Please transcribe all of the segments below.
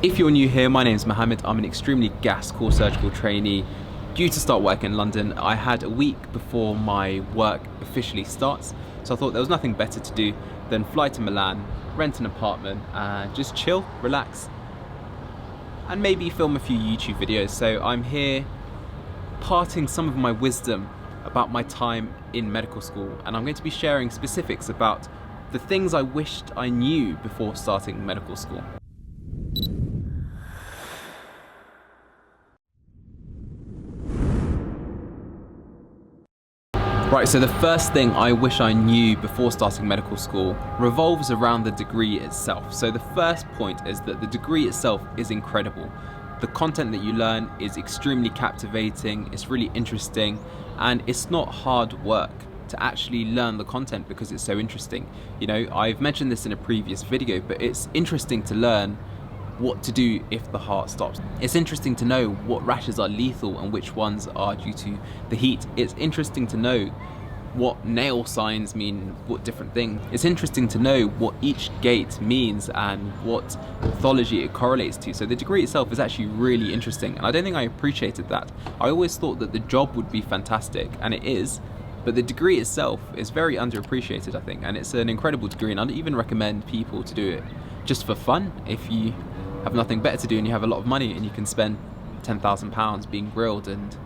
If you're new here, my name's Mohammed. I'm an extremely gas core surgical trainee due to start work in London. I had a week before my work officially starts, so I thought there was nothing better to do than fly to Milan, rent an apartment and just chill, relax, and maybe film a few YouTube videos. So I'm here parting some of my wisdom about my time in medical school, and I'm going to be sharing specifics about the things I wished I knew before starting medical school. Right, so the first thing I wish I knew before starting medical school revolves around the degree itself. So the first point is that the degree itself is incredible. The content that you learn is extremely captivating, it's really interesting, and it's not hard work to actually learn the content because it's so interesting. You know, I've mentioned this in a previous video, but it's interesting to learn what to do if the heart stops. It's interesting to know what rashes are lethal and which ones are due to the heat. It's interesting to know what nail signs mean what different things. It's interesting to know what each gate means and what pathology it correlates to. So the degree itself is actually really interesting, and I don't think I appreciated that. I always thought that the job would be fantastic, and it is, but the degree itself is very underappreciated, I think, and it's an incredible degree, and I'd even recommend people to do it just for fun. If you have nothing better to do and you have a lot of money and you can spend £10,000 being grilled and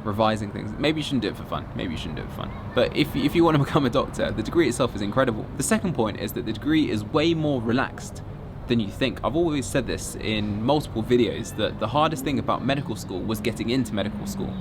revising things, maybe you shouldn't do it for fun. Maybe you shouldn't do it for fun. But if you want to become a doctor, the degree itself is incredible. The second point is that the degree is way more relaxed than you think. I've always said this in multiple videos, that the hardest thing about medical school was getting into medical school.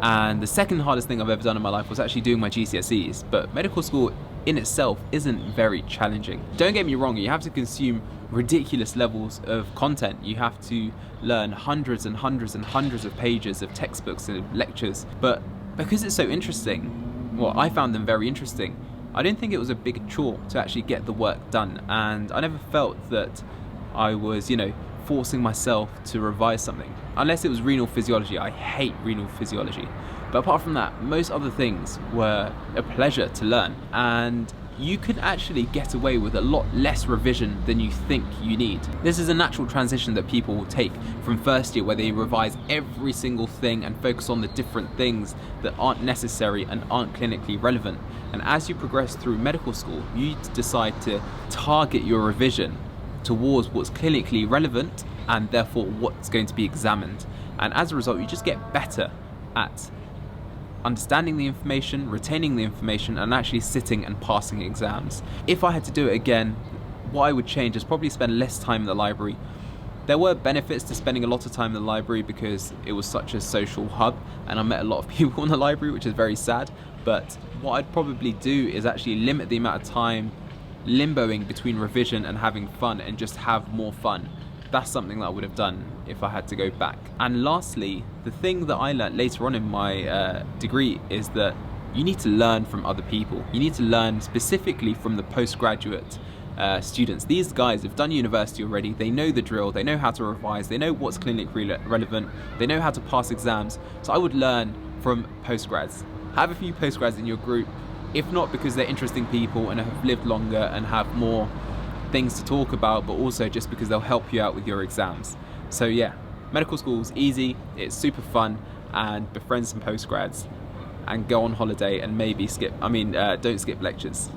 And the second hardest thing I've ever done in my life was actually doing my GCSEs. But medical school in itself isn't very challenging. Don't get me wrong, you have to consume ridiculous levels of content. You have to learn hundreds and hundreds and hundreds of pages of textbooks and lectures. But because it's so interesting, well, I found them very interesting, I didn't think it was a big chore to actually get the work done. And I never felt that I was, forcing myself to revise something. Unless it was renal physiology. I hate renal physiology. But apart from that, most other things were a pleasure to learn, and you can actually get away with a lot less revision than you think you need. This is a natural transition that people will take from first year, where they revise every single thing and focus on the different things that aren't necessary and aren't clinically relevant. And as you progress through medical school, you decide to target your revision towards what's clinically relevant and therefore what's going to be examined. And as a result, you just get better at understanding the information, retaining the information, and actually sitting and passing exams. If I had to do it again, what I would change is probably spend less time in the library. There were benefits to spending a lot of time in the library because it was such a social hub, and I met a lot of people in the library, which is very sad. But what I'd probably do is actually limit the amount of time limboing between revision and having fun, and just have more fun. That's something that I would have done if I had to go back. And lastly, the thing that I learned later on in my degree is that you need to learn from other people. You need to learn specifically from the postgraduate students. These guys have done university already, they know the drill, they know how to revise, they know what's clinically relevant, they know how to pass exams. So I would learn from postgrads. Have a few postgrads in your group, if not because they're interesting people and have lived longer and have more things to talk about, but also just because they'll help you out with your exams. So yeah, medical school's easy, it's super fun, and befriend some postgrads and go on holiday and maybe don't skip lectures.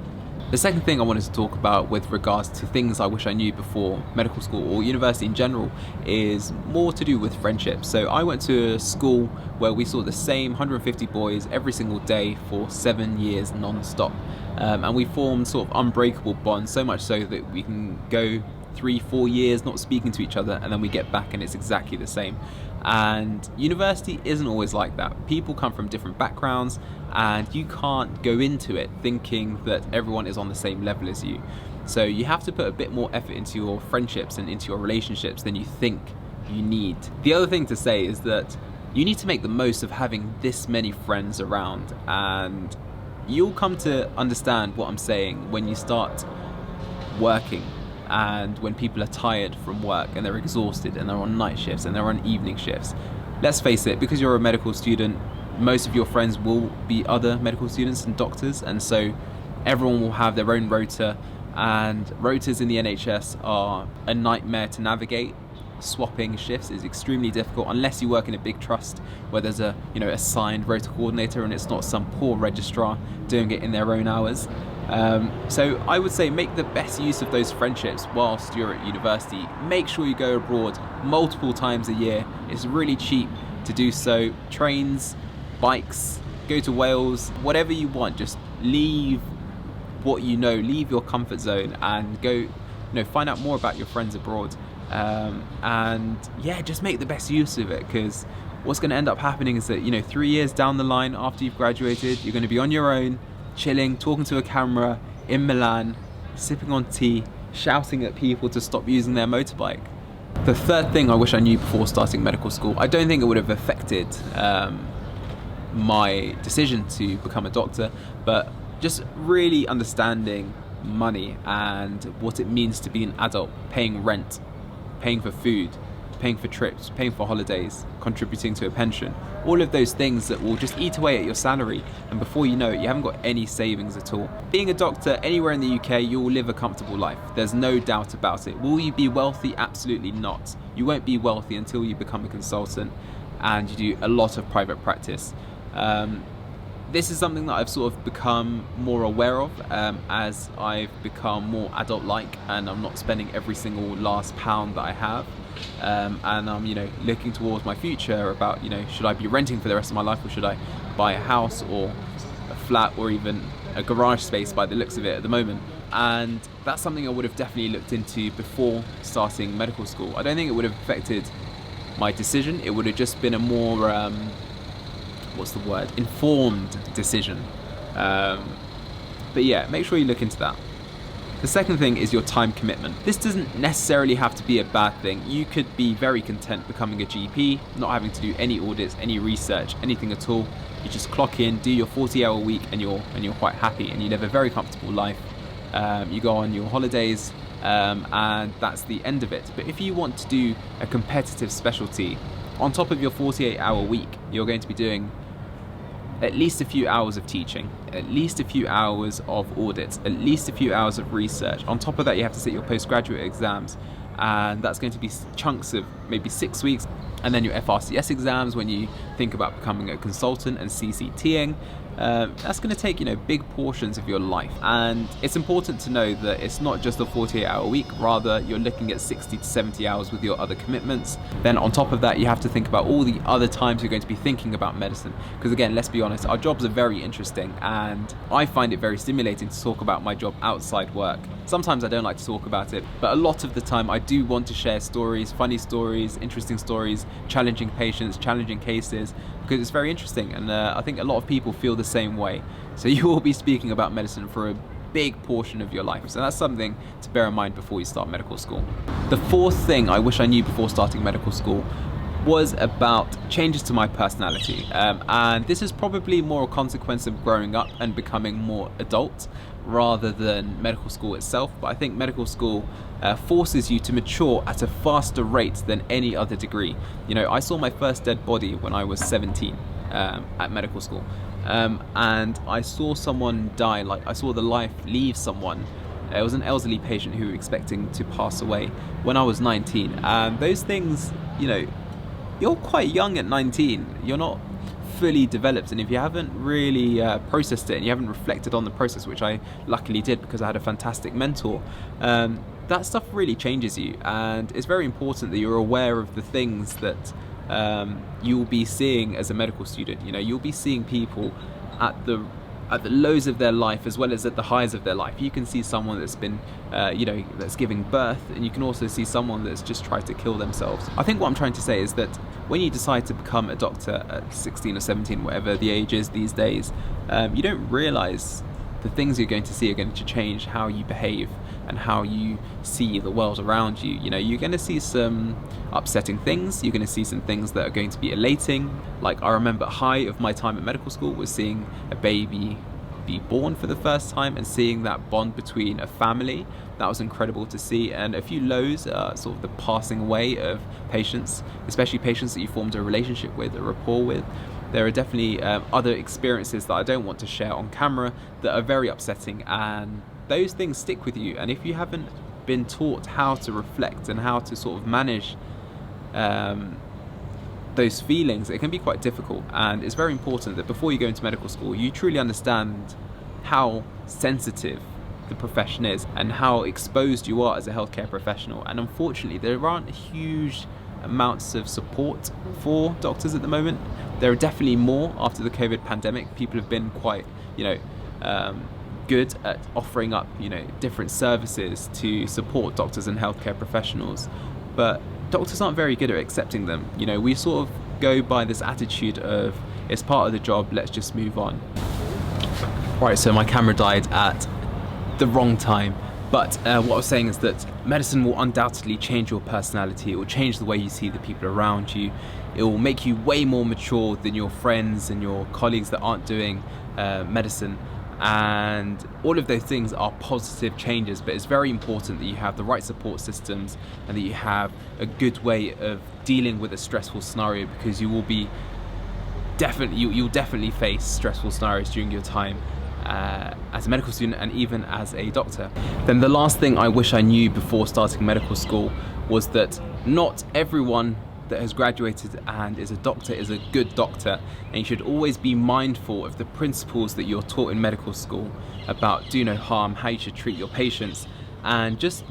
The second thing I wanted to talk about with regards to things I wish I knew before medical school or university in general is more to do with friendships. So I went to a school where we saw the same 150 boys every single day for 7 years non-stop. And we formed sort of unbreakable bonds, so much so that we can go 3-4 years not speaking to each other, and then we get back and it's exactly the same. And university isn't always like that. People come from different backgrounds, and you can't go into it thinking that everyone is on the same level as you. So you have to put a bit more effort into your friendships and into your relationships than you think you need. The other thing to say is that you need to make the most of having this many friends around, and you'll come to understand what I'm saying when you start working, and when people are tired from work and they're exhausted and they're on night shifts and they're on evening shifts. Let's face it, because you're a medical student, most of your friends will be other medical students and doctors, and so everyone will have their own rota, and rotas in the NHS are a nightmare to navigate. Swapping shifts is extremely difficult unless you work in a big trust where there's a assigned rota coordinator and it's not some poor registrar doing it in their own hours. So I would say make the best use of those friendships whilst you're at university. Make sure you go abroad multiple times a year. It's really cheap to do so. Trains, bikes, go to Wales, whatever you want. Just leave what you know, leave your comfort zone and go, find out more about your friends abroad. And yeah, just make the best use of it, because what's going to end up happening is that 3 years down the line after you've graduated, you're going to be on your own, chilling, talking to a camera in Milan, sipping on tea, shouting at people to stop using their motorbike. The third thing I wish I knew before starting medical school, I don't think it would have affected my decision to become a doctor, but just really understanding money and what it means to be an adult, paying rent, paying for food, paying for trips, paying for holidays, contributing to a pension, all of those things that will just eat away at your salary, and before you know it, you haven't got any savings at all. Being a doctor anywhere in the UK, you will live a comfortable life. There's no doubt about it. Will you be wealthy? Absolutely not. You won't be wealthy until you become a consultant and you do a lot of private practice. This is something that I've sort of become more aware of as I've become more adult-like, and I'm not spending every single last pound that I have. And I'm, looking towards my future about, should I be renting for the rest of my life, or should I buy a house or a flat or even a garage space by the looks of it at the moment. And that's something I would have definitely looked into before starting medical school. I don't think it would have affected my decision. It would have just been a more informed decision. But yeah, make sure you look into that. The second thing is your time commitment. This doesn't necessarily have to be a bad thing. You could be very content becoming a GP, not having to do any audits, any research, anything at all. You just clock in, do your 40-hour week, and you're quite happy, and you live a very comfortable life. You go on your holidays, and that's the end of it. But if you want to do a competitive specialty, on top of your 48-hour week, you're going to be doing at least a few hours of teaching, at least a few hours of audits, at least a few hours of research. On top of that, you have to sit your postgraduate exams, and that's going to be chunks of maybe 6 weeks, and then your FRCS exams when you think about becoming a consultant, and CCTing. That's going to take big portions of your life, and it's important to know that it's not just a 48-hour week. Rather, you're looking at 60 to 70 hours with your other commitments. Then on top of that, you have to think about all the other times you're going to be thinking about medicine, because again, let's be honest, our jobs are very interesting, and I find it very stimulating to talk about my job outside work. Sometimes I don't like to talk about it, but a lot of the time I do want to share stories, funny stories, interesting stories, challenging patients, challenging cases, because it's very interesting, and I think a lot of people feel the same way. So you will be speaking about medicine for a big portion of your life, so that's something to bear in mind before you start medical school. The fourth thing I wish I knew before starting medical school was about changes to my personality, and this is probably more a consequence of growing up and becoming more adult rather than medical school itself. But I think medical school forces you to mature at a faster rate than any other degree. I saw my first dead body when I was 17 at medical school, and I saw someone die, like I saw the life leave someone. It was an elderly patient who was expecting to pass away when I was 19, and those things, you're quite young at 19, you're not fully developed, and if you haven't really processed it and you haven't reflected on the process, which I luckily did because I had a fantastic mentor, that stuff really changes you, and it's very important that you're aware of the things that you'll be seeing as a medical student. You'll be seeing people at the lows of their life as well as at the highs of their life. You can see someone that's been, that's giving birth, and you can also see someone that's just tried to kill themselves. I think what I'm trying to say is that when you decide to become a doctor at 16 or 17, whatever the age is these days, you don't realize the things you're going to see are going to change how you behave and how you see the world around you. You're going to see some upsetting things, you're going to see some things that are going to be elating. Like, I remember a high of my time at medical school was seeing a baby be born for the first time and seeing that bond between a family. That was incredible to see. And a few lows, sort of the passing away of patients, especially patients that you formed a relationship with, a rapport with. There are definitely other experiences that I don't want to share on camera that are very upsetting, and those things stick with you. And if you haven't been taught how to reflect and how to sort of manage those feelings, it can be quite difficult. And it's very important that before you go into medical school, you truly understand how sensitive the profession is and how exposed you are as a healthcare professional. And unfortunately, there aren't huge amounts of support for doctors at the moment. There are definitely more after the COVID pandemic. People have been quite, good at offering up, different services to support doctors and healthcare professionals. But doctors aren't very good at accepting them. We sort of go by this attitude of, it's part of the job, let's just move on. Right, so my camera died at the wrong time. But what I was saying is that medicine will undoubtedly change your personality. It will change the way you see the people around you. It will make you way more mature than your friends and your colleagues that aren't doing medicine. And all of those things are positive changes, but it's very important that you have the right support systems and that you have a good way of dealing with a stressful scenario, because you'll definitely face stressful scenarios during your time as a medical student and even as a doctor. Then the last thing I wish I knew before starting medical school was that not everyone that has graduated and is a doctor is a good doctor, and you should always be mindful of the principles that you're taught in medical school about do no harm, how you should treat your patients, and just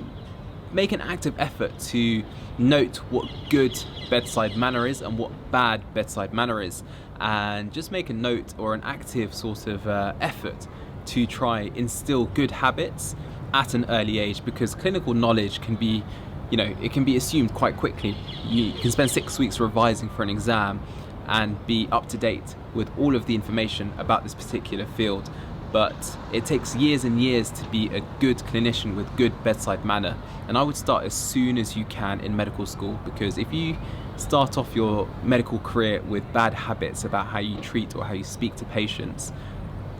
make an active effort to note what good bedside manner is and what bad bedside manner is, and just make a note or an active sort of effort to try instill good habits at an early age, because clinical knowledge can be, it can be assumed quite quickly. You can spend 6 weeks revising for an exam and be up to date with all of the information about this particular field, but it takes years and years to be a good clinician with good bedside manner. And I would start as soon as you can in medical school, because if you start off your medical career with bad habits about how you treat or how you speak to patients,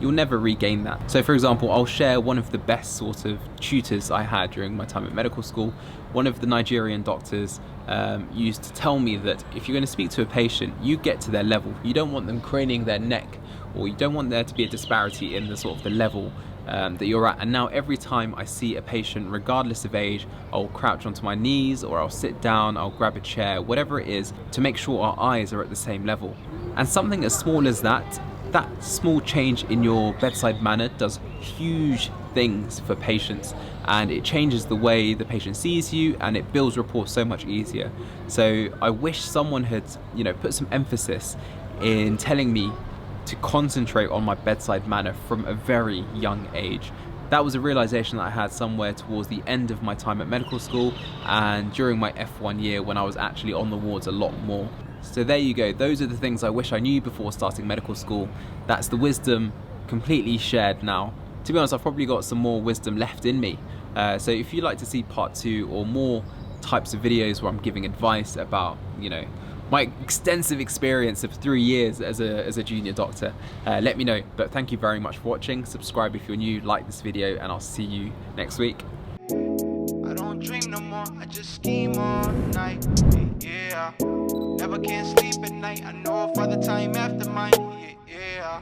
you'll never regain that. So for example, I'll share one of the best sort of tutors I had during my time at medical school. One of the Nigerian doctors used to tell me that if you're going to speak to a patient, you get to their level. You don't want them craning their neck, or you don't want there to be a disparity in the sort of the level that you're at. And now every time I see a patient, regardless of age, I'll crouch onto my knees or I'll sit down, I'll grab a chair, whatever it is, to make sure our eyes are at the same level. And something as small as that small change in your bedside manner does huge things for patients, and it changes the way the patient sees you, and it builds rapport so much easier. So I wish someone had, put some emphasis in telling me to concentrate on my bedside manner from a very young age. That was a realization that I had somewhere towards the end of my time at medical school and during my F1 year, when I was actually on the wards a lot more. So there you go, those are the things I wish I knew before starting medical school. That's the wisdom completely shared now. To be honest, I've probably got some more wisdom left in me. So if you'd like to see part 2 or more types of videos where I'm giving advice about, my extensive experience of 3 years as a junior doctor, let me know. But thank you very much for watching. Subscribe if you're new, like this video, and I'll see you next week. I don't dream no more, I just scheme all night. Yeah, never can sleep at night. I know if other time after mine. Yeah.